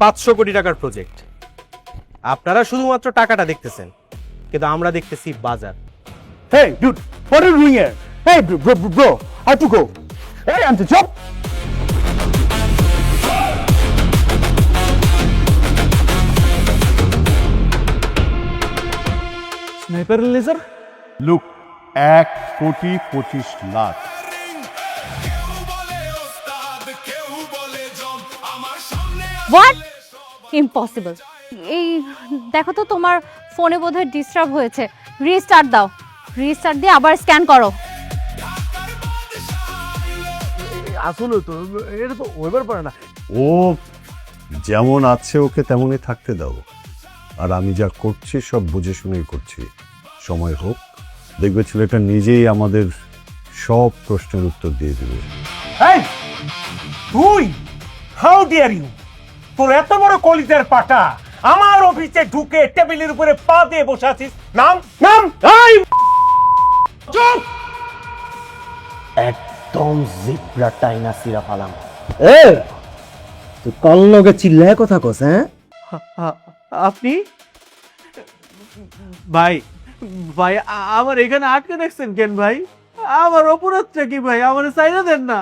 500 কোটি টাকার প্রজেক্ট। আপনারা শুধুমাত্র টাকাটা দেখতেছেন, কিন্তু আমরা দেখতেছি বাজার। Hey, dude, what are you doing here? Hey, bro, I have to go. Hey, I'm the job. Sniper laser? Look 1,25,00,000। What? Impossible. এই দেখো তো, তোমার ফোনে বোধহয় ডিস্টার্ব হয়েছে। রিস্টার্ট দাও, রিস্টার্ট দিয়ে আবার স্ক্যান করো। আসলে তো এটা তো ওইবার পারে না। ও যেমন আছে ওকে তেমনই থাকতে দাও, আর আমি যা করছি সব বুঝে শুনেই করছি। সময় হোক, দেখবে ছেলেটা নিজেই আমাদের সব প্রশ্নের উত্তর দিয়ে দেবে। এই তুই, হাউ ডিয়ার ইউ, তোর এত বড় কলিজার পাটা আমার অফিসে ঢুকে টেবিলের উপরে পা দিয়ে বসে আছিস? নাম নাম এই চুপ! একদম জিব্রা টাইনা সিরা ফালাম। তুই কল লগে চিল্লায় কথা কস? হ্যাঁ, আপনি ভাই, ভাই আমার এখানে আটকে দেখছেন কেন ভাই? আমার অপরাধটা কি ভাই? আমার চাইনা দেন না।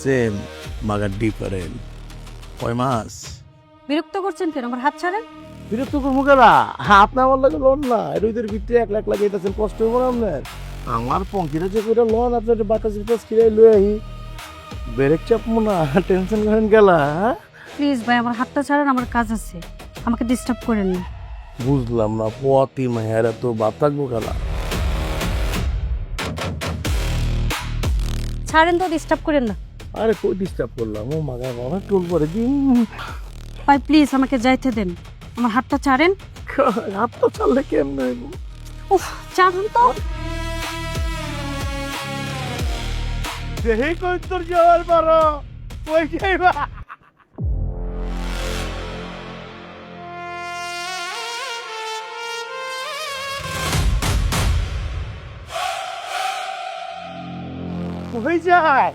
সেম মাগার ডিফারেন্ট। কয় মাস? বিরক্ত করছেন কেন? আমার হাত ছাড়েন। বিরক্ত করবো কেনা? আপনার আমার লাগে লোন না, এর ভিতরে 1 লাখ লাগাইতেছেন, কষ্ট হবো না আপনার? আমার পঙ্কিরা যে করে লোন আপনার বাতাস বিতাস কিনে লয়ে আহি, ব্রেক চাপবো না, টেনশন করেন গেলা। প্লিজ ভাই, আমার হাতটা ছাড়েন, আমার কাজ আছে, আমাকে ডিস্টার্ব করেন না। বুঝলাম না, পতি মাহেরা তো বাপ থাকবো খেলা। ছাড়েন তো, ডিস্টার্ব করেন না। আরে কই ডিস্টার্ব করলাম? ও মাগা বাবা টোল পরে দিন। ভাই প্লিজ আমাকে যাইতে দেন, আমার হাতটা ছাড়েন। হাত তো চাললে কেমনে? উফ, ছাড়ুন তো। দেহি কই তোর যাওয়ার পারো ওই যাইবা। কই যায়?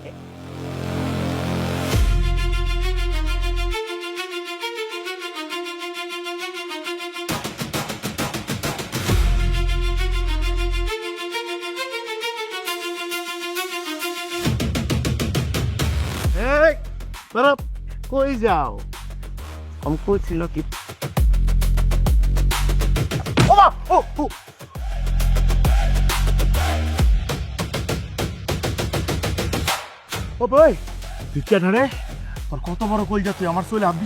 কই যাও? আমি কইছিল কি ও ভাই, তুই কেন রে? তোর কত বড় কল যাচ্ছে আমার চলে আপনি।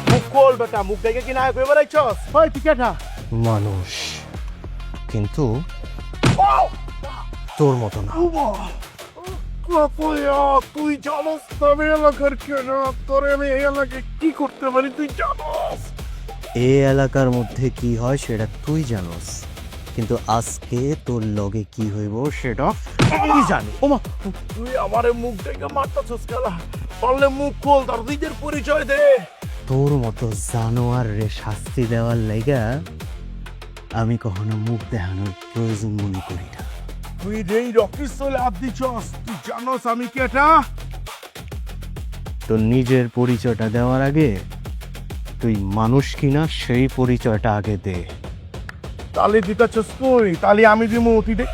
মুখ খোল বেটা, মুখ দেখে কি না কই বেড়াইছস? ভাই তুই কেটা? মানুষ, কিন্তু তোর মতো না। তুই জানোস তবে এলাকার কেন তোরে আমি এই এলাকায় কি করতে পারি তুই জানোস? এই এলাকার মধ্যে কি হয় সেটা তুই জানোস, কিন্তু আজকে তোর লগে কি হইব সেটা আমি জানি। ওমা, তুই আমারে মুখ দেখে মারতাছস কেলা? পারলে মুখ খোল, তার নিজের পরিচয় দে। তোর মতো জানোয়ার রে শাস্তি দেওয়ার লাইগা আমি কখনো মুখ দেখানোর প্রয়োজন মনে করি না। তুই যেই রকিস চলে হাত দিছস, তুই জানোস আমি কেটা? তোর নিজের পরিচয়টা দেওয়ার আগে তুই মানুষ কিনা সেই পরিচয়টা আগে দে। তালি দিতাছস তুই, তালি আমি দিমু, তুই দেখ।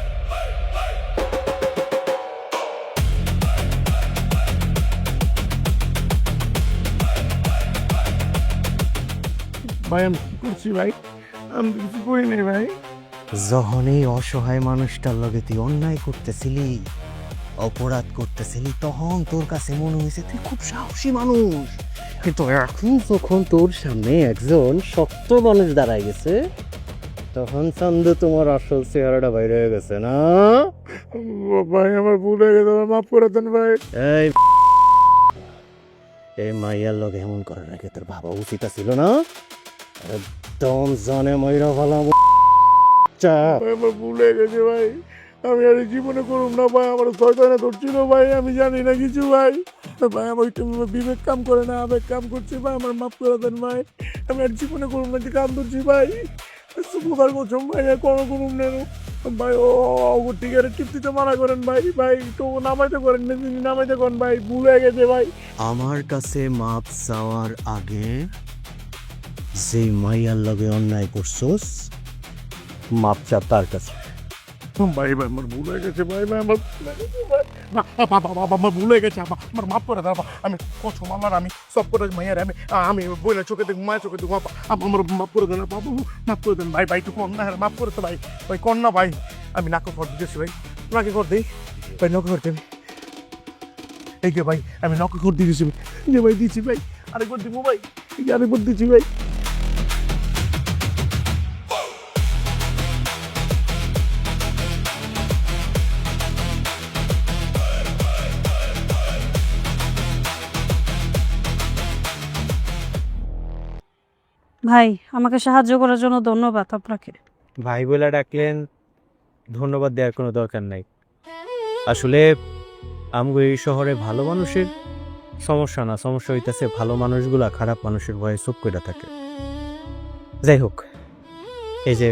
ভাই আমি কি করছি ভাই? আমি তো কিছু করি নাই ভাই। যখন এই অসহায় মানুষটার লগে তুই অন্যায় করতেছিলি, অপরাধ করতেছিলি, তখন তোর কাছে মনে হয়েছে তুই খুব সাহসী মানুষ, কিন্তু এখন যখন তোর সামনে একজন শক্ত মানুষ দাঁড়ায় গেছে, তখন চান্দু তোমার আসল চেহারাটা বাইরে হয়ে গেছে না? ভাই আমার ভুল হয়ে গেছে, আমার মাফ করে দেন ভাই। এই মাইয়ার লগে এমন করার আগে তোর ভাবা উচিত ছিল না? একদম জানে ময়রা ভালা আমার ভুল হয়ে গেছে ভাই, আমি আর এই জীবনে করুম না ভাই, আমার শয়তানে ধরছিল ভাই, আমি জানি না কিছু ভাই। ভাই আমার বিবেক কাম করে না, আবেগ কাম করছে ভাই, আমার মাফ করে দেন ভাই, আমি আর জীবনে করুম না, যে কাম ধরছি ভাই, সুপার করছম ভাই, আর কোনো করুম না ভাই। ও টিকারে টিপতে মানা করেন ভাই, ভাই তো নামাইতে করেন না, নামাইতে করেন ভাই, ভুল হয়ে গেছে ভাই। আমার কাছে মাপ চাওয়ার আগে যে মাইয়ার লগে অন্যায় করছস মাপ চা তার কাছে। ভাই ভাই আমার ভুল হয়ে গেছে ভাই, ভাই আমার ভুল হয়ে গেছে ভাই, আমার ভুল হয়ে গেছে, আমার মাফ করে দাও, আমি কসম আমার, আমি সব করে মাইয়ার, আমি বইলে চোখে দেখবো, মায়ের চোখে দেখবো, আমার মাফ করে দেন বাবু, মাফ করে দেন ভাই, ভাই একটু কম না, মাফ করে তো ভাই, ভাই কর না ভাই, আমি নাকে ঘর দিতেছি ভাই, নাকে ঘর দিই ভাই, নকে ঘর দেবে এই যে ভাই, আমি নকে ঘর দিতেছি যে ভাই, দিচ্ছি ভাই, আরেকবার দিব ভাই, আরেকবার দিচ্ছি ভাই। ভাই আমাকে সাহায্য করার জন্য ধন্যবাদ আপনাকে। ভাই বলে ডাকলেন, ধন্যবাদ দেওয়ার কোনো দরকার নাই। আসলে আমগো এই শহরে ভালো মানুষের সমস্যা না, সমস্যা হইতেছে ভালো মানুষগুলা খারাপ মানুষের ভয়ে চুপ করে থাকে। যাই হোক, এই যে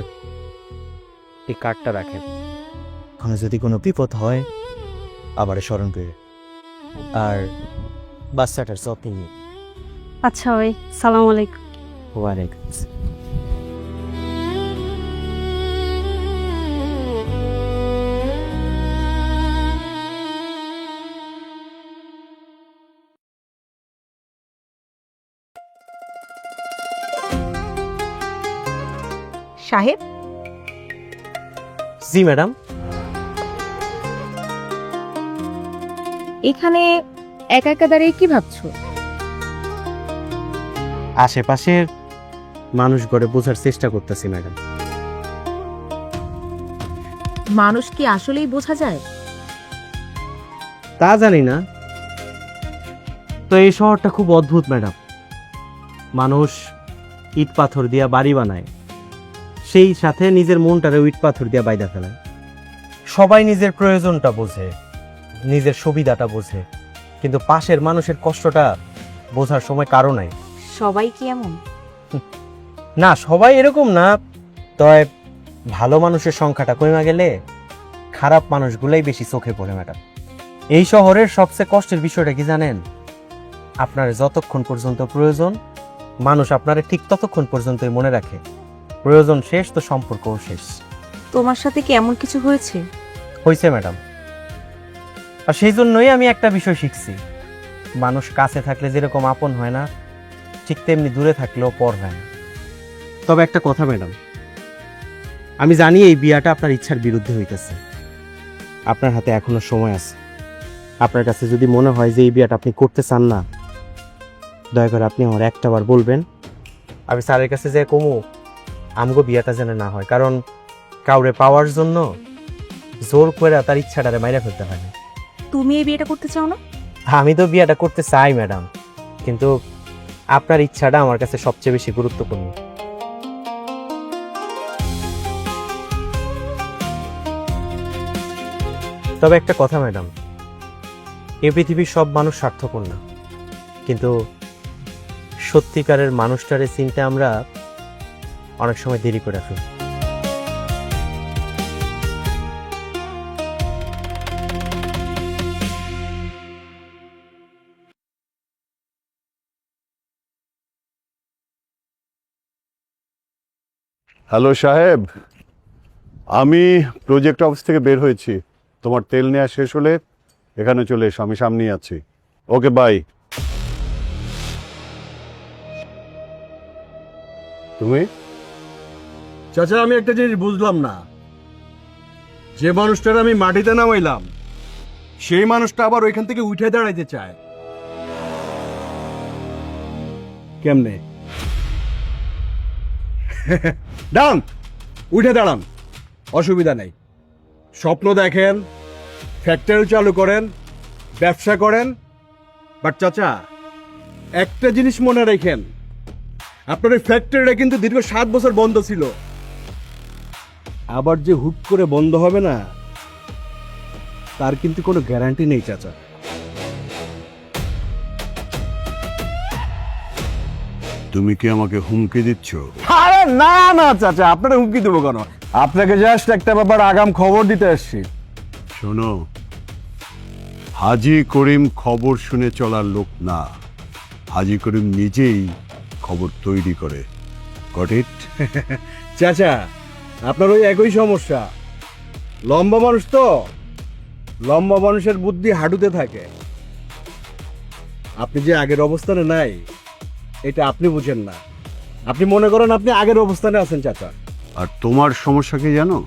এই কার্ডটা রাখেন, ওখানে যদি কোনো বিপদ হয় আবার স্মরণ করে, আর বাচ্চাটার যত্ন নিয়ে। আচ্ছা ভাই, সালাম আলাইকুম। ওয়ালাইকুম আসসালাম। সাহেব, জি ম্যাডাম। এখানে একা একা দাঁড়িয়ে কি ভাবছো? আশেপাশের মানুষ গড়ে বোঝার চেষ্টা করতেছি ম্যাডাম। মানুষ কি আসলেই বোঝা যায়? তা জানি না, তো এই শহরটা খুব অদ্ভুত ম্যাডাম। মানুষ ইট পাথর দিয়া বাড়ি বানায়, সেই সাথে নিজের মনটারে ইট পাথর দিয়া বাইদা ফেলায়। সবাই নিজের প্রয়োজনটা বোঝে, নিজের সুবিধাটা বোঝে, কিন্তু পাশের মানুষের কষ্টটা বোঝার সময় কারো নাই। সবাই কি এমন? না, সবাই এরকম না, তবে ভালো মানুষের সংখ্যাটা কমে গেলে খারাপ মানুষগুলাই বেশি চোখে পড়ে ম্যাডাম। এই শহরের সবচেয়ে কষ্টের বিষয়টা কি জানেন? আপনার যতক্ষণ পর্যন্ত প্রয়োজন, মানুষ আপনারে ঠিক ততক্ষণ পর্যন্তই মনে রাখে, প্রয়োজন শেষ তো সম্পর্কও শেষ। তোমার সাথে কি এমন কিছু হয়েছে? হয়েছে ম্যাডাম, আর সেই জন্যই আমি একটা বিষয় শিখছি, মানুষ কাছে থাকলে যেরকম আপন হয় না, ঠিক তেমনি দূরে থাকলেও পর হয় না। তবে একটা কথা ম্যাডাম, আমি জানি এই বিয়াটা আপনার ইচ্ছার বিরুদ্ধে হইতেছে, আপনার হাতে এখনো সময় আছে। আপনার কাছে যদি মনে হয় যে এই বিয়াটা আপনি করতে চান না, দয়া করে আপনি আমার একটাবার বলবেন, আমি স্যারের কাছে যে কমু আমগো বিয়াটা যেন না হয়। কারণ কাউরে পাওয়ার জন্য জোর করে তার ইচ্ছাটারে মাইরা ফেলতে হয় না। তুমি এই বিয়েটা করতে চাও না? আমি তো বিয়েটা করতে চাই ম্যাডাম, কিন্তু আপনার ইচ্ছাটা আমার কাছে সবচেয়ে বেশি গুরুত্বপূর্ণ। তবে একটা কথা ম্যাডাম, এই পৃথিবীর সব মানুষ স্বার্থপর না, কিন্তু সত্যিকারের মানুষটারে চিনতে আমরা অনেক সময় দেরি করে ফেলি। হ্যালো সাহেব, আমি প্রজেক্ট অফিস থেকে বের হয়েছি। তোমার তেল নেওয়া শেষ হলে এখানে চলে এসো, আমি সামনেই আছি। Okay bye. তুমি? চাচা, আমি একটা জিনিস বুঝলাম না, যে মানুষটার আমি মাটিতে নামাইলাম সেই মানুষটা আবার ওইখান থেকে উঠে দাঁড়াইতে চায় কেমনে? দাঁড়ান, উঠে দাঁড়ান, অসুবিধা নেই। স্বপ্ন দেখেন, ফ্যাক্টরি চালু করেন, ব্যবসা করেন, বাট চাচা একটা জিনিস মনে রাখেন, আপনার এই ফ্যাক্টরিটা কিন্তু দীর্ঘ 7 বছর বন্ধ ছিল, আবার যে হুট করে বন্ধ হবে না তার কিন্তু কোনো গ্যারান্টি নেই চাচা। তুমি কি আমাকে হুমকি দিচ্ছ? আরে না না চাচা, আপনারা হুমকি দেবো কেন? আপনাকে জাস্ট একটা ব্যাপার আগাম খবর দিতে আসছি। শোনো, হাজি করিম খবর শুনে চলার লোক না, হাজি করিম নিজেই খবর তৈরি করে। Got it? চাচা আপনার ওই একই সমস্যা, লম্বা মানুষ তো, লম্বা মানুষের বুদ্ধি হাঁটুতে থাকে। আপনি যে আগের অবস্থানে নাই এটা আপনি বুঝেন না, আপনি মনে করেন আপনি আগের অবস্থানে আছেন চাচা। আর তোমার সমস্যা কি জানো?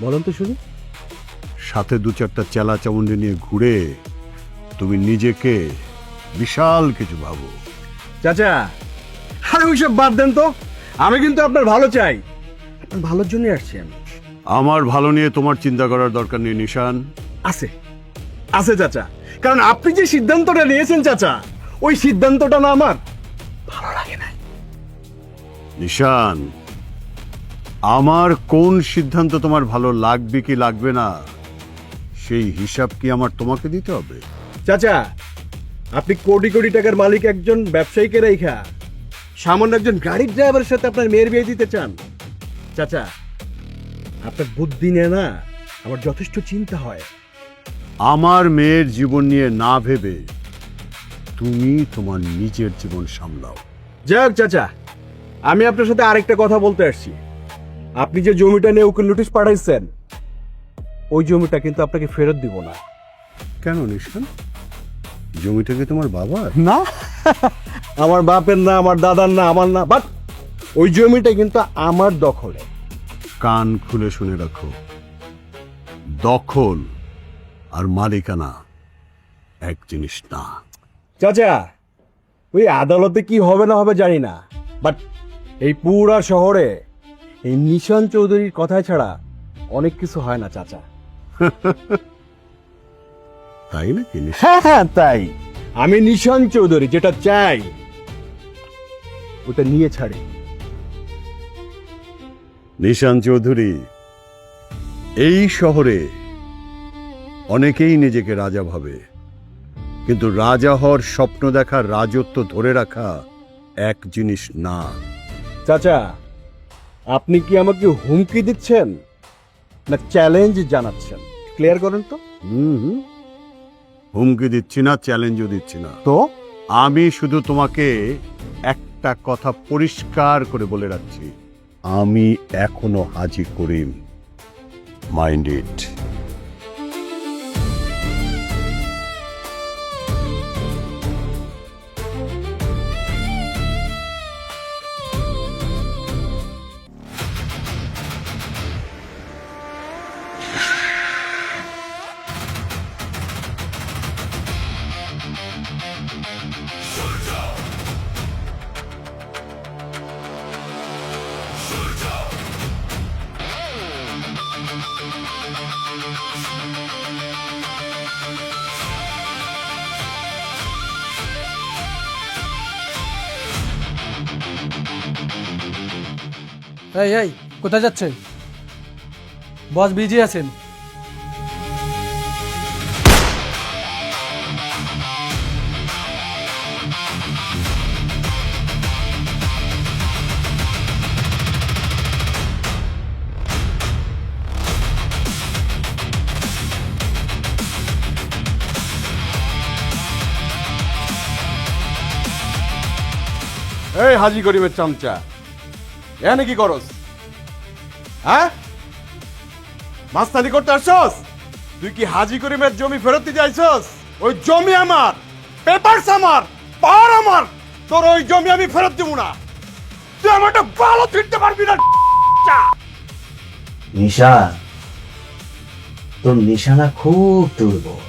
বলেন তো শুনি। সাথে 2-4টা চেলা চামুন্ডি নিয়ে ঘুরে তুমি নিজেকে বিশাল কিছু ভাবো। চাচা আরে ওইসব বাদ দেন তো, আমি কিন্তু আপনার ভালো চাই, আপনার ভালোর জন্যই আসছি আমি। আমার ভালো নিয়ে তোমার চিন্তা করার দরকার নেই নিশান। আছে আছে চাচা, কারণ আপনি যে সিদ্ধান্তটা নিয়েছেন চাচা, ওই সিদ্ধান্তটা না আমার ভালো লাগে না। নিশান, আমার কোন সিদ্ধান্ত তোমার ভালো লাগবে কি লাগবে না সেই হিসাব কি আমার তোমাকে দিতে হবে? চাচা আপনি কোটি কোটি টাকার মালিক একজন ব্যবসায়ীকে রেখা সামান্য একজন গাড়ির ড্রাইভারের সাথে আপনার মেয়ের বিয়ে দিতে চান? চাচা আপনার বুদ্ধি নিয়ে না আমার যথেষ্ট চিন্তা হয়। আমার মেয়ের জীবন নিয়ে না ভেবে তুমি তোমার নিজের জীবন সামলাও। যাক চাচা, আমি আপনার সাথে আরেকটা কথা বলতে আসছি। আপনি যে জমিটা নিয়ে ওকে নোটিশ পাঠাইছেন, ওই জমিটা কিন্তু আপনাকে ফেরত দিব না। কেন নিশান, জমিটা কি তোমার বাবার? না, আমার বাপের না, আমার দাদার না, আমার না, বাট ওই জমিটা কিন্তু আমার দখলে। কান খুলে শুনে রাখো, দখল আর মালিকানা এক জিনিস না। চাচা ওই আদালতে কি হবে না হবে জানি না, বাট এই পুরা শহরে এই নিশান চৌধুরীর কথা ছাড়া অনেক কিছু হয় না চাচা। তাই নাকি নিশান? হ্যাঁ হ্যাঁ তাই, আমি নিশান চৌধুরী যেটা চাই ওটা নিয়ে ছাড়ি। নিশান চৌধুরী, এই শহরে অনেকেই নিজেকে রাজা ভাবে, কিন্তু রাজা হওয়ার স্বপ্ন দেখা, রাজত্ব ধরে রাখা এক জিনিস না। চাচা আপনি কি আমাকে হুমকি দিচ্ছেন না চ্যালেঞ্জ জানাচ্ছেন? ক্লিয়ার করেন তো। হুম, হুমকি দিচ্ছি না, চ্যালেঞ্জও দিচ্ছি না। তো আমি শুধু তোমাকে একটা কথা পরিষ্কার করে বলে রাখছি, আমি এখনো হাজি করিম। Mind it. এই এই কোথায় যাচ্ছেন? বস বিজি আছেন। এই হাজি করিমের চামচা, এখানে কি করস? হ্যাঁ, মাস্তানি করতে আসছস? তুই কি হাজি করিমের জমি ফেরত দিতে আইছস? ওই জমি আমার, পেপারস আমার, পাওয়ার আমার, তোর ওই জমি আমি ফেরত দিব না। তুই আমারটা ভালো ফিরতে পারবি না। নিশান, তোর নিশানা খুব দুর্বল।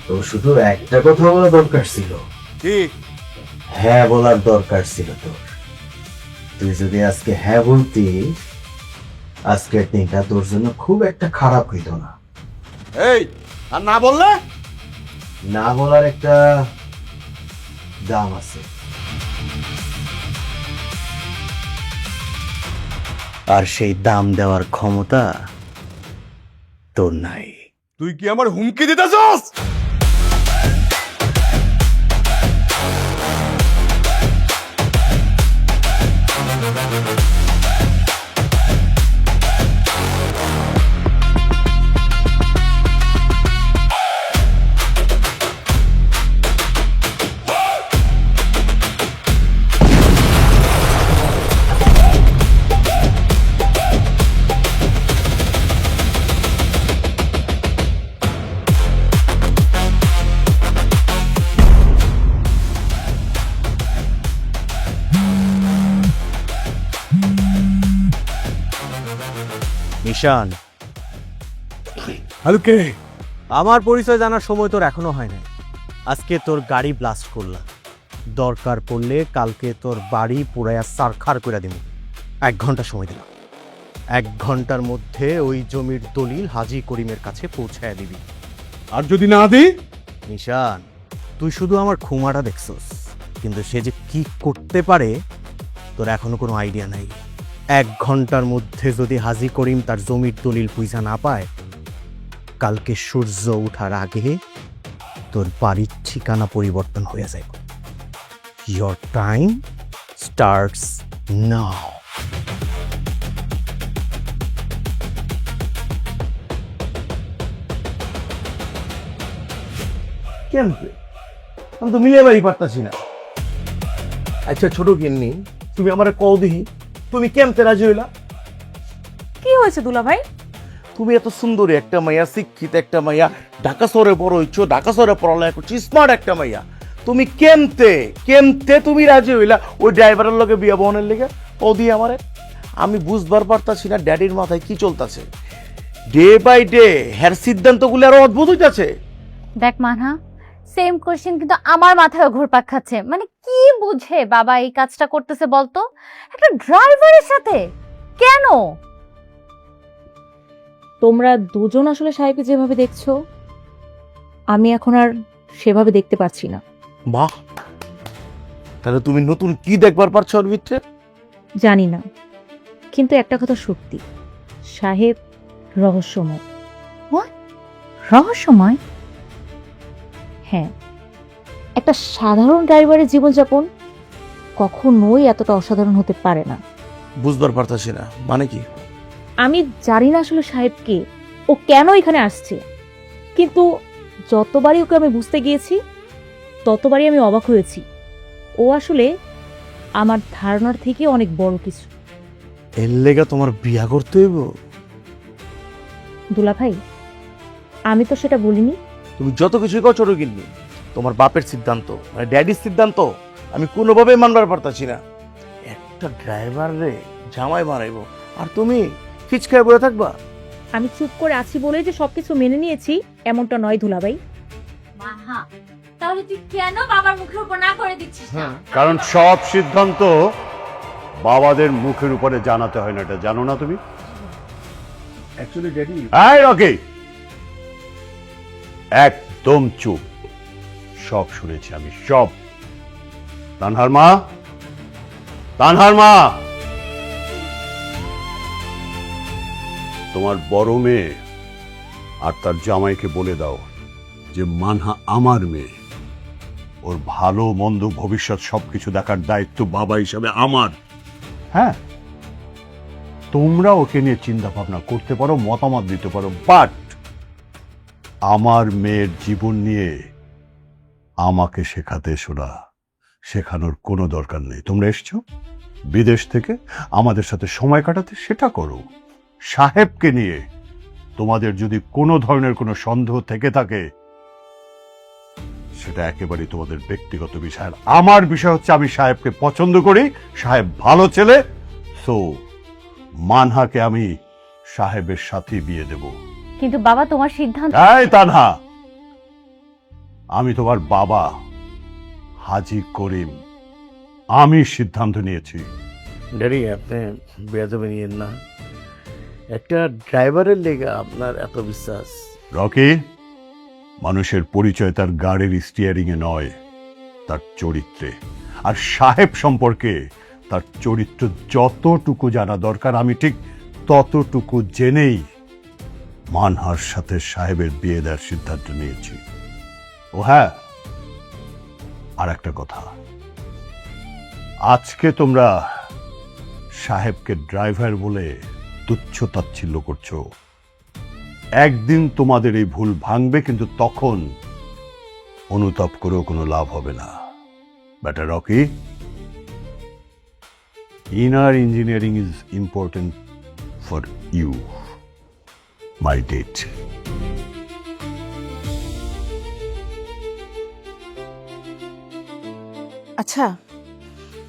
তোর শুধু একটা কথা বলা দরকার ছিল। কি? হ্যাঁ বলার দরকার ছিল তোর। তুই যদি আজকে হ্যাঁ বলতি, আজকের দিনটা তোর জন্য খুব একটা খারাপ হইতো না। এই, আর না বললে? না বলার একটা দাম আছে। আর সেই দাম দেওয়ার ক্ষমতা তোর নাই। তুই কি আমার হুমকি দিতেছস? নিশান, হ্যালো কে? আমার পরিচয় জানার সময় তোর এখনো হয় নাই। আজকে তোর গাড়ি ব্লাস্ট করলাম, দরকার পড়লে কালকে তোর বাড়ি পুরাইয়া সারখার করে দিব। 1 ঘন্টা সময় দিলাম, 1 ঘন্টার মধ্যে ওই জমির দলিল হাজী করিমের কাছে পৌঁছায় দিবি। আর যদি না দিই? নিশান, তুই শুধু আমার খুমাটা দেখছস, কিন্তু সে যে কি করতে পারে তোর এখনো কোনো আইডিয়া নাই। 1 ঘন্টার মধ্যে যদি হাজী করিম তার জমির দলিল পয়সা না পায়, কালকে সূর্য ওঠার আগে তোর বাড়ির ঠিকানা পরিবর্তন হয়ে যাবে। Your time starts now. কেমতে? আমি তো মিলে বাড়ি পারতাছি না। আচ্ছা ছোট গিন্নি, তুমি আমার কও দিহি, তুমি কেমতে রাজি হইলা? কি হয়েছে দুলা ভাই? তুমি এত সুন্দরী একটা মাইয়া, শিক্ষিত একটা মাইয়া, ঢাকা শহরে বড় হইছো, ঢাকা শহরে পড়ালেখা করছো, স্মার্ট একটা মাইয়া, তুমি কেমতে তুমি রাজি হইলা ওই ড্রাইভারের লগে বিয়া বহনের লেগে? ও দিয়ে আমারে আমি বুঝবার পারতাছি না ড্যাডির মাথায় কি চলতেছে। ডে বাই ডে হ্যার সিদ্ধান্তগুলো আরো অদ্ভুত হইতাছে। দেখ মানহা, সেম কোশ্চেন কিন্তু আমার মাথায় ঘুরপাক খাচ্ছে। মানে কি বুঝে বাবা এই কাজটা করতেছে বলতো, একটা ড্রাইভারের সাথে? কেন? তোমরা দুজন আসলে সাহেবকে যেভাবে দেখছো, আমি এখন আর সেভাবে দেখতে পারছি না। বাহ, তাহলে তুমি নতুন কি দেখবার পারছো ওর ভিতরে? জানি না, কিন্তু একটা কথা সত্যি, সাহেব রহস্যময়। রহস্যময়? হ্যাঁ, একটা সাধারণ ড্রাইভারের জীবনযাপন কখনোই এতটা অসাধারণ হতে পারে না। বুঝবার পারতাছি না, মানে কি? আমি জানি না আসলে সাহেবকে, ও কেন এখানে আসছে, কিন্তু যতবারই ওকে আমি বুঝতে গিয়েছি ততবারই আমি অবাক হয়েছি। ও আসলে আমার ধারণার থেকে অনেক বড় কিছু। এর লেগে তোমার বিয়া করতে হইব? দুলা ভাই, আমি তো সেটা বলিনি। তুমি যত কিছুই কও ছোট গিন্নি, তোমার বাপের সিদ্ধান্ত, মানে ড্যাডির সিদ্ধান্ত আমি কোনোভাবেই মানবার পারতাছি না। একটা ড্রাইভার রে জামাই বানাইবো আর তুমি খিচখায় বলে থাকবা? আমি চুপ করে আছি বলে যে সবকিছু মেনে নিয়েছি এমনটা নয় দুলা ভাই। মানহা, তাহলে তুই কেন বাবার মুখের উপর না করে দিচ্ছিস না? কারণ সব সিদ্ধান্ত বাবাদের মুখের উপরে জানাতে হয় না, এটা জানো না তুমি? অ্যাকচুয়ালি ড্যাডি, এই রকি, একদম চুপ। সব শুনেছি আমি, সব। তানহার মা, তোমার বড় মেয়ে আর তার জামাইকে বলে দাও যে মানহা আমার মেয়ে, ওর ভালো মন্দ ভবিষ্যৎ সবকিছু দেখার দায়িত্ব বাবা হিসাবে আমার। হ্যাঁ, তোমরা ওকে নিয়ে চিন্তা ভাবনা করতে পারো, মতামত দিতে পারো, বাট আমার মেয়ের জীবন নিয়ে আমাকে শেখাতে এসো না, শেখানোর কোনো দরকার নেই। তোমরা এসছো বিদেশ থেকে আমাদের সাথে সময় কাটাতে, সেটা করো। সাহেবকে নিয়ে তোমাদের যদি কোনো ধরনের কোনো সন্দেহ থেকে থাকে, সেটা একেবারেই তোমাদের ব্যক্তিগত বিষয়। আমার বিষয় হচ্ছে আমি সাহেবকে পছন্দ করি, সাহেব ভালো ছেলে, সো মানহাকে আমি সাহেবের সাথে বিয়ে দেব। কিন্তু বাবা, তোমার সিদ্ধান্ত। এই তানহা, আমি তোমার বাবা হাজী করিম, আমি সিদ্ধান্ত নিয়েছি। ড্যাডি আপনি বেয়াদবি নিয়েন না, একটা ড্রাইভারের লেগে আপনার এত বিশ্বাস? রকি, মানুষের পরিচয় তার গাড়ির স্টিয়ারিং এ নয়, তার চরিত্রে। আর সাহেব সম্পর্কে তার চরিত্র যতটুকু জানা দরকার আমি ঠিক ততটুকু জেনেই মানহার সাথে সাহেবের বিয়ে দেওয়ার সিদ্ধান্ত নিয়েছি। ও হ্যাঁ, আর একটা কথা, আজকে তোমরা সাহেবকে ড্রাইভার বলে তুচ্ছ তাচ্ছিল্য করছো। একদিন তোমাদের এই ভুল ভাঙবে, কিন্তু তখন অনুতাপ করেও কোনো লাভ হবে না। বেটা Rocky, inner engineering is important for you, my date. আচ্ছা,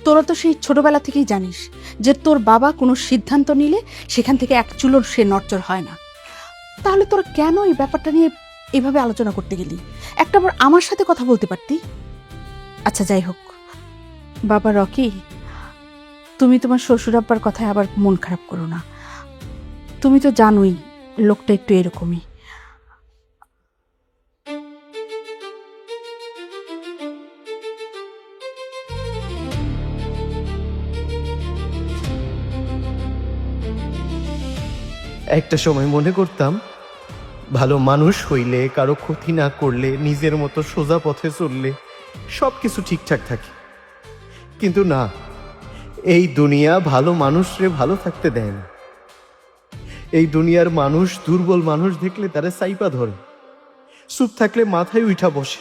তোরা তো সেই ছোটবেলা থেকেই জানিস যে তোর বাবা কোনো সিদ্ধান্ত নিলে সেখান থেকে এক চুলোর সে নড়চড় হয় না। তাহলে তোরা কেন এই ব্যাপারটা নিয়ে এভাবে আলোচনা করতে গেলি? একটাবার আমার সাথে কথা বলতে পারতি। আচ্ছা যাই হোক, বাবা রকি, তুমি তোমার শ্বশুর আব্বার কথায় আবার মন খারাপ করো না। তুমি তো জানোই লোকটা একটু এরকমই। একটা সময় মনে করতাম ভালো মানুষ হইলে, কারো ক্ষতি না করলে, নিজের মতো সোজা পথে চললে সব কিছু ঠিকঠাক থাকে। কিন্তু না, এই দুনিয়া ভালো মানুষরে ভালো থাকতে দেয় না। এই দুনিয়ার মানুষ দুর্বল মানুষ দেখলে তারা সাইপা ধরে, চুপ থাকলে মাথায় উঠা বসে।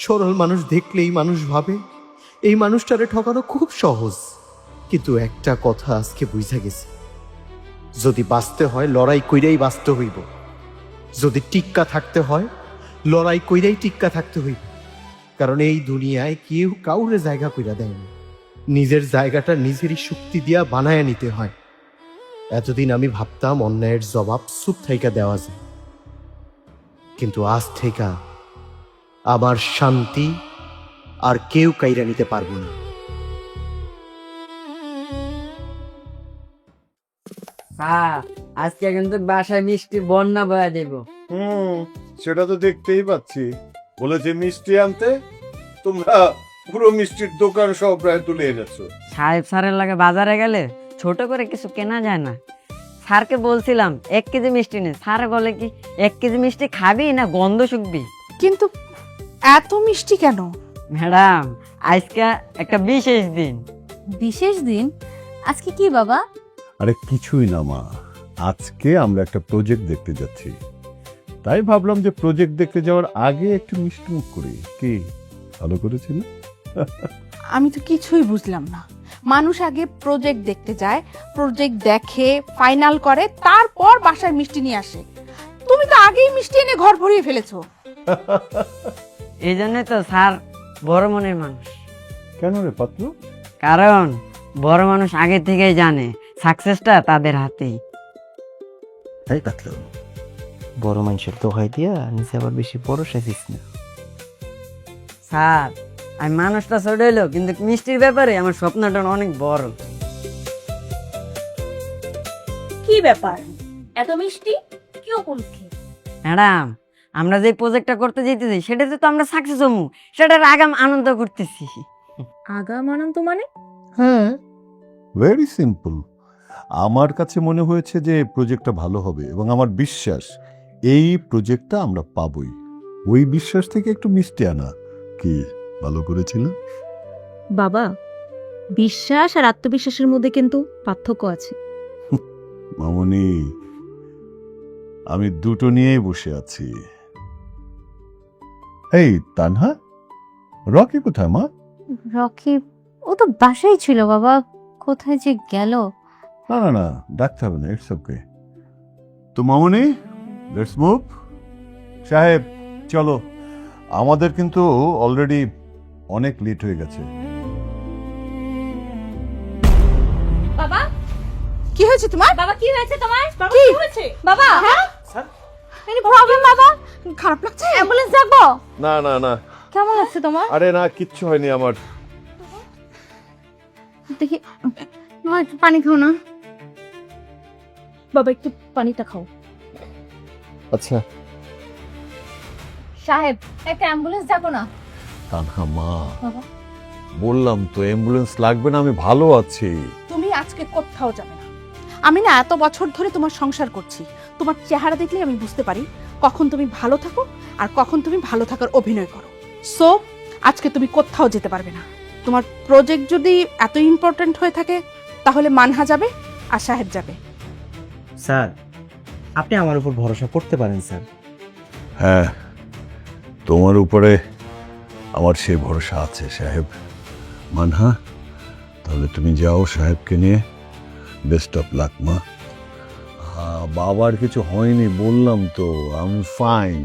সরল মানুষ দেখলেই মানুষ ভাবে এই মানুষটারে ঠকানো খুব সহজ। কিন্তু একটা কথা আজকে বুঝা গেছে, যদি বাঁচতে হয় লড়াই কইরাই বাঁচতে হইব, যদি টিক্কা থাকতে হয় লড়াই কইরাই টিক্কা থাকতে হইব। কারণ এই দুনিয়ায় কেউ কাউরে জায়গা কইরা দেয় না, নিজের জায়গাটা নিজেরই শক্তি দিয়া বানায়া নিতে হয়। এতদিন আমি ভাবতাম অন্যায়ের জবাব চুপ থাইকা দেওয়া যায়, কিন্তু আজ থেকে আমার শান্তি আর কেউ কাইরা নিতে পারবো না। আজকে কিন্তু বাসায় মিষ্টি বন্যা বয়া দেব। সেটা তো দেখতেই পাচ্ছি। বলেছে মিষ্টি আনতে, তোমরা পুরো মিষ্টির দোকান সব প্রায় তুলে এনেছো। সাহেব স্যারের লাগে বাজারে গেলে ছোট করে কিছু কেনা যায় না। স্যারকে বলছিলাম 1 কেজি মিষ্টি নে, স্যার বলে কি 1 কেজি মিষ্টি খাবি না গন্ধ শুকবি। কিন্তু এত মিষ্টি কেন? ম্যাডাম, আজকে একটা বিশেষ দিন। বিশেষ দিন? আজকে কি বাবা? আরে কিছুই না মা, আজকে আমরা একটা প্রজেক্ট দেখতে যাচ্ছি, তাই ভাবলাম যে প্রজেক্ট দেখতে যাওয়ার আগে একটু মিষ্টি মুখ করি। কি ভালো করেছি না? আমি তো কিছুই বুঝলাম না। মানুষ আগে প্রজেক্ট দেখতে যায়, প্রজেক্ট দেখে ফাইনাল করে, তারপর বাসায় মিষ্টি নিয়ে আসে। তুমি তো আগেই মিষ্টি এনে ঘর ভরিয়ে ফেলেছো। এই জন্যই তো স্যার বড় মনের মানুষ। কেন রে পাত্র? কারণ বড় মানুষ আগে থেকেই জানে সাকসেসটা তাদের হাতেই। তাই পাতলো, বড় মানুষের দোহাই দিয়া নিচে আবার বেশি বড় সাজিস না। স্যার, আমি মানুষটা ছোট হইলো, কিন্তু মিষ্টির ব্যাপারে আমার স্বপ্নটা অনেক বড়। কি ব্যাপার, এত মিষ্টি কি উপলক্ষে? ম্যাডাম, আমরা যে প্রজেক্টটা করতে যেতেছি সেটাতে তো আমরা সাকসেস হবো, সেটার আগাম আনন্দ করতেছি। আগাম আনন্দ মানে? হ্যাঁ, ভেরি সিম্পল। আমার কাছে মনে হয়েছে যে প্রজেক্টটা ভালো হবে এবং আমার বিশ্বাস এই প্রজেক্টটা আমরা পাবই। ওই বিশ্বাস থেকে একটু মিষ্টি আনা কি ভালো করেছিল? বাবা, বিশ্বাস আর আত্মবিশ্বাসের মধ্যে কিন্তু পার্থক্য আছে। মামনি, আমি দুটো নিয়েই বসে আছি। এই তানহা, রকি কোথায় মা? রকি ও তো বাসায় ছিল বাবা, কোথায় যে গেল। না না না, ডাকতে হবে না, ইটস ওকে। তো মামনি, লেটস মুভ। সাহেব চলো, আমাদের কিন্তু অলরেডি অনেক লেট হয়ে গেছে। বাবা, কি হয়েছে তোমার? বাবা কি হয়েছে তোমার? কি হয়েছে বাবা? হ্যাঁ, এনি প্রবলেম বাবা? খারাপ লাগছে? অ্যাম্বুলেন্স ডাকবো? না না না, কেমন লাগছে তোমার? আরে না, কিচ্ছু হয়নি আমার। দেখি মা, একটু পানি খাও না। বাবা একটু পানিটা খাও। আচ্ছা সাহেব, একটা অ্যাম্বুলেন্স ডাকো না। তানহা মা, বাবা বললাম তো অ্যাম্বুলেন্স লাগবে না, আমি ভালো আছি। তুমি আজকে কোথাও যাবে না। আমি না এত বছর ধরে তোমার সংসার করছি, তোমার চেহারা দেখলে আমি বুঝতে পারি কখন তুমি ভালো থাকো আর কখন তুমি ভালো থাকার অভিনয় করো। সো আজকে তুমি কোথাও যেতে পারবে না। তোমার প্রজেক্ট যদি এত ইম্পর্ট্যান্ট হয়ে থাকে তাহলে মানহা যাবে আর সাহেব যাবে। স্যার, আপনি আমার উপর ভরসা করতে পারেন স্যার। হ্যাঁ, তোমার উপরে আমার সেই ভরসা আছে সাহেব। মানহা, তাহলে তুমি যাও সাহেবকে নিয়ে। বেস্ট অফ লাক মা। বাবার কিছু হয়নি বললাম তো, আমি ফাইন,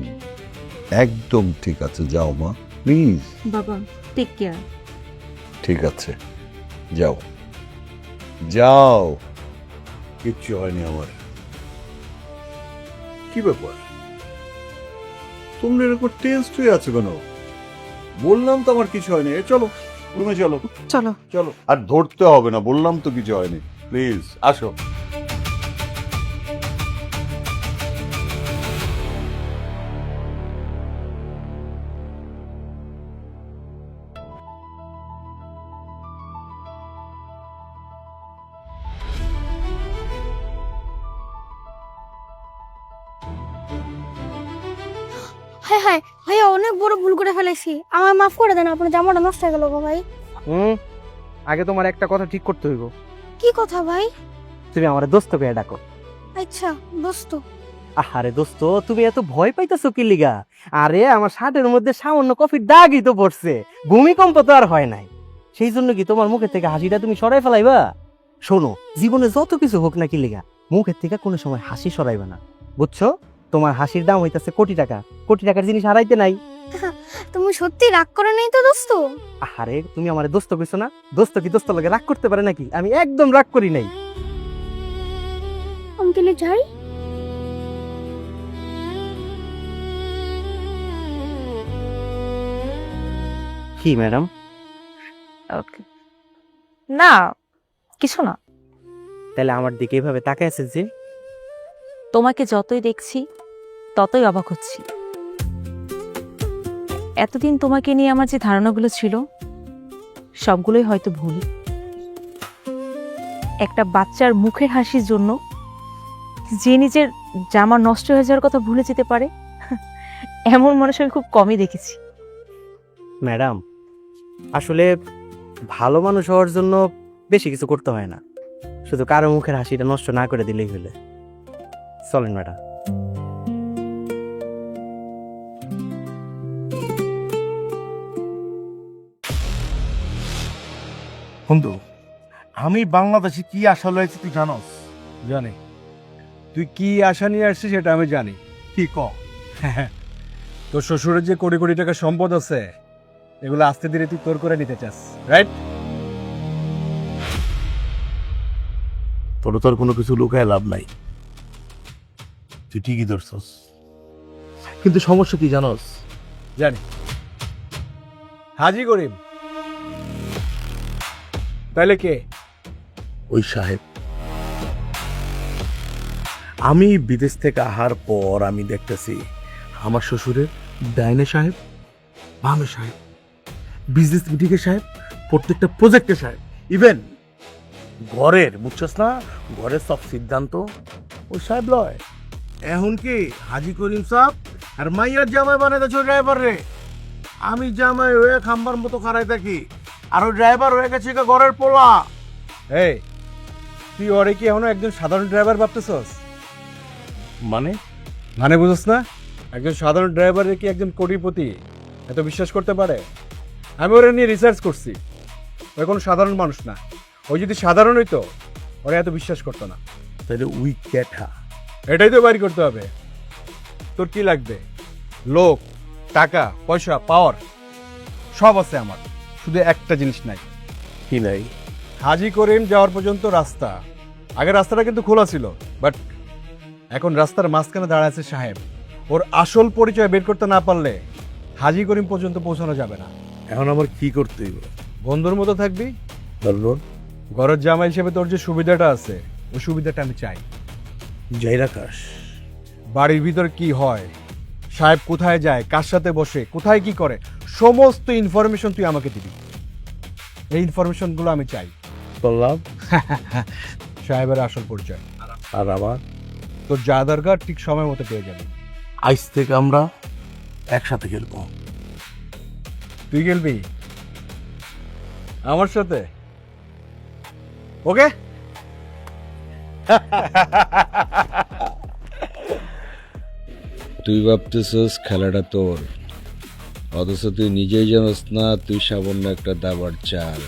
একদম ঠিক আছে। যাও মা, প্লিজ। বাবা, টেক কেয়ার। ঠিক আছে, যাও যাও, কিচ্ছু হয়নি আমার। কি ব্যাপার, তোমরা এরকম টেন্সড হয়ে আছো কেন? বললাম তো আমার কিছু হয়নি। চলো রুমে, চলো চলো চলো। আর ধরতে হবে না, বললাম তো কিছু হয়নি। প্লিজ আসো। হ্যাঁ হ্যাঁ ভাইয়া, অনেক বড় ভুল করে ফেলেছি, আমার মাফ করে দেন। আপনার জামাটা নষ্ট হয়ে গেল গো ভাই। আগে তোমার একটা কথা ঠিক করতে হইব। কি কথা ভাই? তুমি আমার দোস্ত করে ডাকো। আচ্ছা দোস্ত। আরে দোস্ত, তুমি এত ভয় পাইতেছো কি লিগা? আরে আমার শার্টের মধ্যে সামান্য কফির দাগই তো পড়ছে, ভূমিকম্প তো আর হয় নাই। সেই জন্য কি তোমার মুখের থেকে হাসিটা তুমি সরাই ফেলাইবা? শোনো, জীবনে যত কিছু হোক না কি লিগা, মুখের থেকে কোনো সময় হাসি সরাইবা না, বুঝছো? তোমার হাসির দাম হইতাছে কোটি টাকা, কোটি টাকার জিনিস হারাইতে নাই। তুমি সত্যি রাগ করে নাই তো দোস্ত? আরে তুমি আমার দোস্ত কইছো না, দোস্ত কি দোস্ত লাগে রাগ করতে পারে নাকি? আমি একদম রাগ করি নাই। অঙ্কেলে যাই। কি ম্যাডাম? না, কিছু না। তাহলে আমার দিকে এইভাবে তাকায় আছে যে? তোমাকে যতই দেখছি ততই অবাক হচ্ছি। এতদিন তোমাকে নিয়ে আমার যে ধারণাগুলো ছিল সবগুলোই হয়তো ভুল। একটা বাচ্চার মুখের হাসির জন্য যে নিজের জামা নষ্ট হয়ে যাওয়ার কথা ভুলে যেতে পারে, এমন মানুষ আমি খুব কমই দেখেছি। ম্যাডাম, আসলে ভালো মানুষ হওয়ার জন্য বেশি কিছু করতে হয় না, শুধু কারো মুখের হাসিটা নষ্ট না করে দিলেই হলে। চলেন ম্যাডাম। বন্ধু, আমি বাংলাদেশে কি আশা লয়েছি তুই জানোস? জানি তুই কি আশা নিয়ে আসছিস, সেটা আমি জানি। কি ক? তোর শ্বশুরের যে কোটি কোটি টাকা সম্পদ আছে, এগুলো আস্তে ধীরে তুই তোর করে নিতে চাস, রাইট? তোর তোর কোনো কিছু লুকায় লাভ নাই, তুই ঠিকই ধরছস। কিন্তু সমস্যা কি জানোস? জানি। হাজি করিম। তাইলে কে? ওই সাহেব। আমি বিদেশ থেকে আসার পর আমি দেখতেছি আমার শ্বশুরের ডাইনে সাহেব, বামে সাহেব, বিজনেস মিটিংয়ে সাহেব, প্রত্যেকটা প্রজেক্টে সাহেব, ইভেন ঘরের, বুঝছস না, ঘরের সব সিদ্ধান্ত ওই সাহেব লয়। এখন কি হাজি করিম সাহেব আর মাইয়ার জামাই বানাইতেছ ড্রাইভার রে। আমি জামাই হয়ে খাম্বার মতো খারাই থাকি, আর ওই ড্রাইভার হয়ে গেছে ঘরের পোলা। এই, তুই ওরে কি এখনো একজন সাধারণ ড্রাইভার ভাবতেছস? মানে বুঝছ না? একজন সাধারণ ড্রাইভারের কি একজন কোটিপতি এত বিশ্বাস করতে পারে? আমি ওরা নিয়ে রিসার্চ করছি, ওই কোনো সাধারণ মানুষ না। ওই যদি সাধারণ হইতো ওরা এত বিশ্বাস করতো না। তাহলে উই ক্যাঠা, এটাই তো বাড়ি করতে হবে। তোর কি লাগবে? লোক, টাকা, পয়সা, পাওয়ার সব আছে আমার, শুধু একটা জিনিস নাই। কি নাই? হাজি করিম যাওয়ার পর্যন্ত রাস্তা। আগে রাস্তাটা কিন্তু খোলা ছিল, বাট এখন রাস্তার মাঝখানে দাঁড়ায় আছে সাহেব। ওর আসল পরিচয় বের করতে না পারলে হাজি করিম পর্যন্ত পৌঁছানো যাবে না। এখন আমার কি করতে হইব? বন্ধুর মতো থাকবি। ঘরের জামাই হিসেবে তোর যে সুবিধাটা আছে, ওই সুবিধাটা আমি চাই। যাই রাখাস বাড়ির ভিতর কি হয়, সাহেব কোথায় যায়, কার সাথে বসে, কোথায় কি করে, সমস্ত ইনফরমেশন তুই আমাকে দিবি। এই ইনফরমেশনগুলো আমি চাই। বললাম সাহেবের আসল পরিচয় আর আবার তোর যা দরকার ঠিক সময় মতো পেয়ে যাবে। আজ থেকে আমরা একসাথে খেলবো। তুই খেলবি আমার সাথে? ওকে। তুই ভাবতেছিস খেলাটা তোর, অথচ তুই নিজেই জানোস না তুই সামান্য একটা দাবার চাল।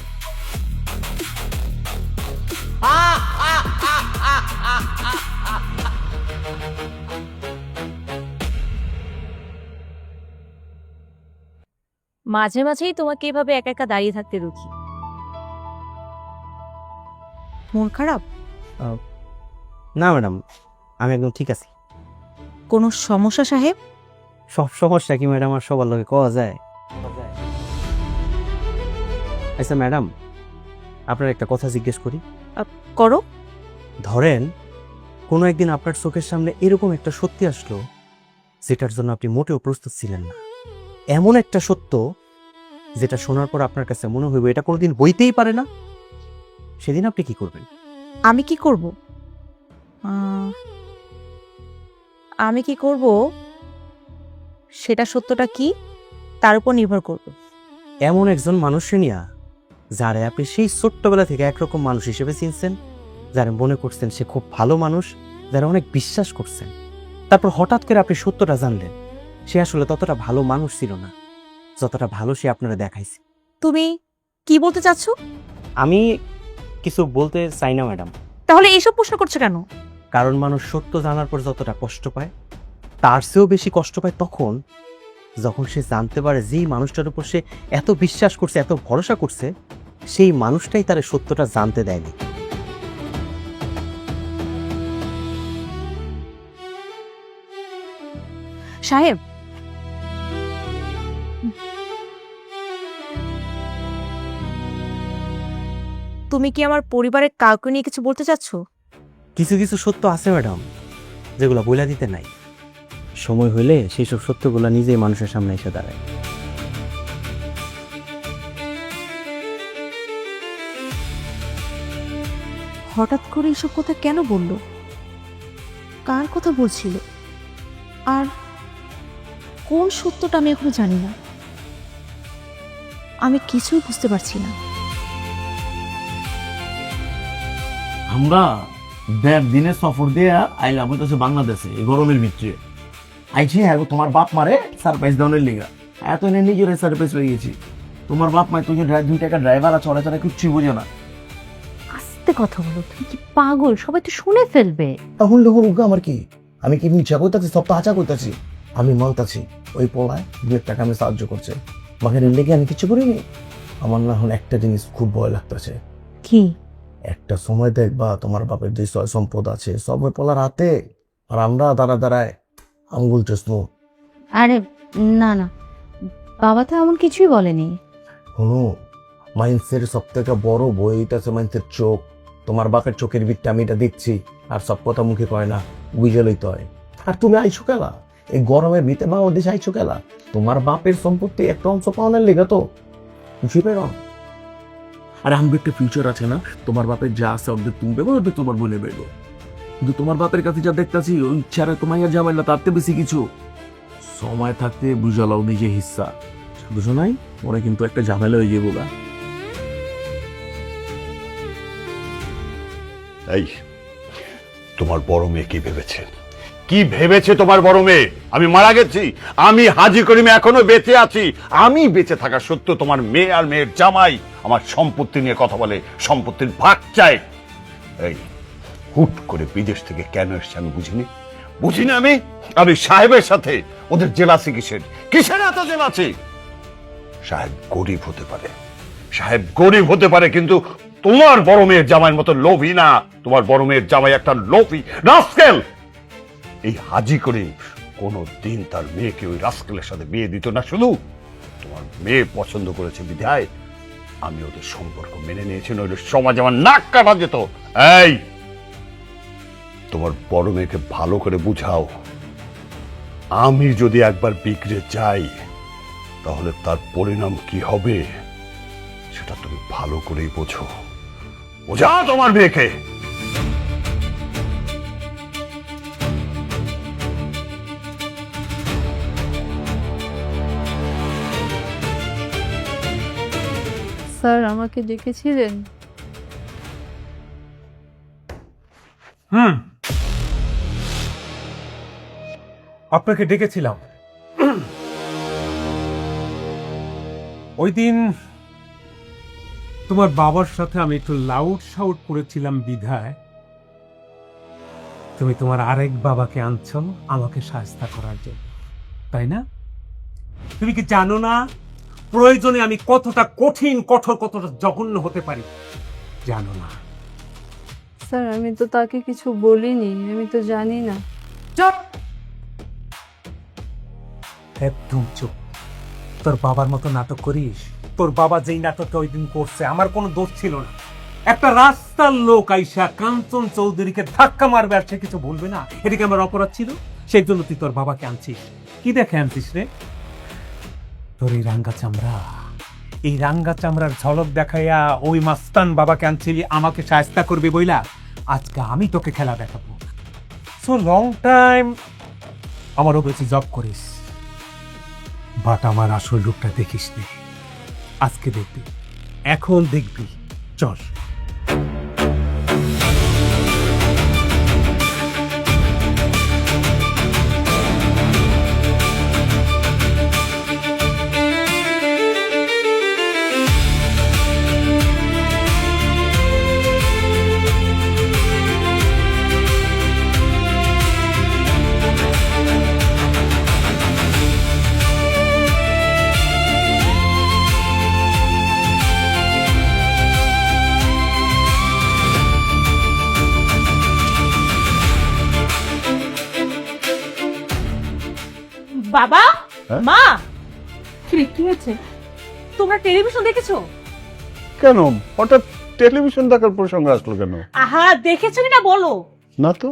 মাঝে মাঝেই তোমাকে এভাবে একা একা দাঁড়িয়ে থাকতে রুখি। মন খারাপ? না ম্যাডাম, আমি একদম ঠিক আছি। কোনো সমস্যা সাহেব? সব সমস্যা কি ম্যাডাম আর সবার লোকে কওয়া যায়? আচ্ছা ম্যাডাম, আপনার একটা কথা জিজ্ঞেস করি। করো। ধরেন কোনো একদিন আপনার চোখের সামনে এরকম একটা সত্যি আসলো যেটার জন্য আপনি মোটেও প্রস্তুত ছিলেন না, এমন একটা সত্য যেটা শোনার পর আপনার কাছে মনে হইব এটা কোনোদিন হইতেই পারে না, সেদিন আপনি কি করবেন? আমি কি করব? আমি কি করব সেটা সত্যটা কি তার উপর নির্ভর করবে। এমন একজন মানুষকে নিয়া যারে আপনি সেই ছোট্টবেলা থেকে একরকম মানুষ হিসেবে চিনছেন, যারা মনে করছেন সে খুব ভালো মানুষ, যারা অনেক বিশ্বাস করছেন, তারপর হঠাৎ করে আপনি সত্যটা জানলেন সে আসলে ততটা ভালো মানুষ ছিল না যতটা ভালো সে আপনারা দেখাইছে। তুমি কি বলতে চাচ্ছ? আমি কিছু বলতে চাই না ম্যাডাম। তাহলে এইসব প্রশ্ন করছো কেন? কারণ মানুষ সত্য জানার পর যতটা কষ্ট পায় তার চেয়েও বেশি কষ্ট পায় তখন যখন সে জানতে পারে যেই মানুষটার উপর সে এত বিশ্বাস করছে, এত ভরসা করছে, সেই মানুষটাই তার সত্যটা জানতে দেয়নি। সাহেব, তুমি কি আমার পরিবারের কাউকে নিয়ে কিছু বলতে চাচ্ছ? কিছু কিছু সত্য আছে ম্যাডাম যেগুলো বইলা দিতে নাই, সময় হইলে সেই সব সত্যগুলো নিজেই মানুষের সামনে এসে দাঁড়ায়। হঠাৎ করে এসব কথা কেন বলল? কার কথা বলছিল? আর কোন সত্যটা আমি এখনো জানি না। আমি কিছুই বুঝতে পারছি না। আমরা 1.5 দিনের সফর দিয়ে আইলাম হইতেছে বাংলাদেশে এই গরমের ভিতরে। আইছি হ্যাঁ তোমার বাপ মারে সারপ্রাইজ দেওয়ার লিগা, এত এনে নিজের সারপ্রাইজ হয়ে গেছি। তোমার বাপ মায় তুই 2 টাকা ড্রাইভার আছে, ওরা তারা কিচ্ছুই বোঝে না। আস্তে কথা বলো, তুমি কি পাগল? সবাই তো শুনে ফেলবে। তখন লোক আমার কি, আমি কি মিছা কইতাছি? সব তো আচা কইতাছি। আমি মানতাছি ওই পোলায় 2 টাকা আমি সাহায্য করছে, বাঘের লেগে আমি কিছু করিনি। আমার না হলে একটা জিনিস খুব ভয় লাগতেছে। কি? একটা সময় দেখবা তোমার বাপের যে সয় সম্পদ আছে সব ওই পোলার হাতে, আর আমরা দাঁড়ায় আঙ্গুল চুষবো। আরে না না, বাবা তো এমন কিছুই বলেনি। শুনো, মাইন্সের সব থেকে বড় বই আছে মাইন্সের চোখ। তোমার বাপের চোখের বিটটা আমি এটা দেখছি, আর সব কথা মুখে কয় না, বুঝে লইতে হয়। আর তুমি আইছো খেলা এই গরমের ভিতরে বাংলাদেশে আইছো খেলা, তোমার বাপের সম্পত্তি একটা অংশ পাওয়ানোর লেগে তো বুঝবে না। আর আমি একটা ফিউচার আছে না, তোমার বাপের যা আছে অর্ধেক তুমি বেবো, অর্ধেক তোমার বোনে বেবো। কিন্তু তোমার বাপের কাছে যা দেখতেছি ওই ছাড়া তোমার ঝামেলা তারতে বেশি কিছু। সময় থাকতে বুঝালাও নিজে হিস্সা, বুঝো নাই? ওরা কিন্তু একটা ঝামেলা হয়ে যাবো গা। এই তোমার বড় মেয়ে কি ভেবেছে? কি ভেবেছে তোমার বড় মেয়ে? আমি মারা গেছি, আমি হাজি করিম এখনো বেঁচে আছি। আমি বেঁচে থাকা সত্য তোমার মেয়ে আর মেয়ের জামাই আমার সম্পত্তি নিয়ে কথা বলে, সম্পত্তির ভাগ চাই। এই হুট করে বিদেশ থেকে কেন এসছে আমি বুঝিনি আমি সাহেবের সাথে ওদের জেলাসি কিসের এত জেলাসি? সাহেব গরিব হতে পারে কিন্তু তোমার বড় মেয়ের জামাইয়ের মতো লোভী না। তোমার বড় মেয়ের জামাই একটা লোভী রাস্কেল। এই হাজি করিম কোনো দিন তার মেয়েকে ওই রাস্কেলের সাথে বিয়ে দিত না। শুধু তোমার মেয়ে পছন্দ করেছে বিধায় আমি ওদের সম্পর্ক মেনে নিয়েছি, নইলে সমাজ আমার নাক কাটা যেত। এই তোমার বড় মেয়েকে ভালো করে বুঝাও, আমি যদি একবার বিগড়ে যাই তাহলে তার পরিণাম কি হবে সেটা তুমি ভালো করেই বোঝো। বোঝা তোমার মেয়েকে। স্যার আমাকে ডেকেছিলেন? আপনাকে ডেকেছিলাম। ওই দিন তোমার বাবার সাথে আমি একটু লাউড শাউট করেছিলাম বিধায় তুমি তোমার আরেক বাবাকে আনছো আমাকে সাহায্য করার জন্য, তাই না? তুমি কি জানো না প্রয়োজনে আমি কতটা কঠিন, কঠোর, কতটা জঘন্য হতে পারি? জানো না? স্যার আমি তো তাকে কিছু বলিনি, আমি তো জানি না। চুপ, একদম চুপ। তোর বাবার মতো নাটক করিস? তোর বাবা যেই নাটকটা ওই দিন করছে আমার কোনো দোষ ছিল না। একটা রাস্তার লোক আইসা কাঞ্চন চৌধুরীকে ধাক্কা মারবে আর সে কিছু বলবে না, এদিকে আমার অপরাধ ছিল, সেই জন্য তুই তোর বাবাকে আনছিস। কি দেখে আনছিস রে? তোর এই রাঙ্গা চামড়া, এই রাঙ্গা চামড়ার ঝলক দেখাইয়া ওই মাস্তান বাবাকে আনছিলি আমাকে সাহায্য করবি বইলা। আজকে আমি তোকে খেলা দেখাবো। সো লং টাইম আমারও বেশি জব করিস, বাট আমার আসল রূপটা দেখিস নি। আজকে দেখবি, এখন দেখবি। চল। বাবা, হ্যাঁ? মা, কি হয়েছে? তোমরা টেলিভিশন দেখেছো? কেন হঠাৎ টেলিভিশন দেখার প্রসঙ্গ আসলো কেন? আহা, দেখেছো কিনা বলো। না তো।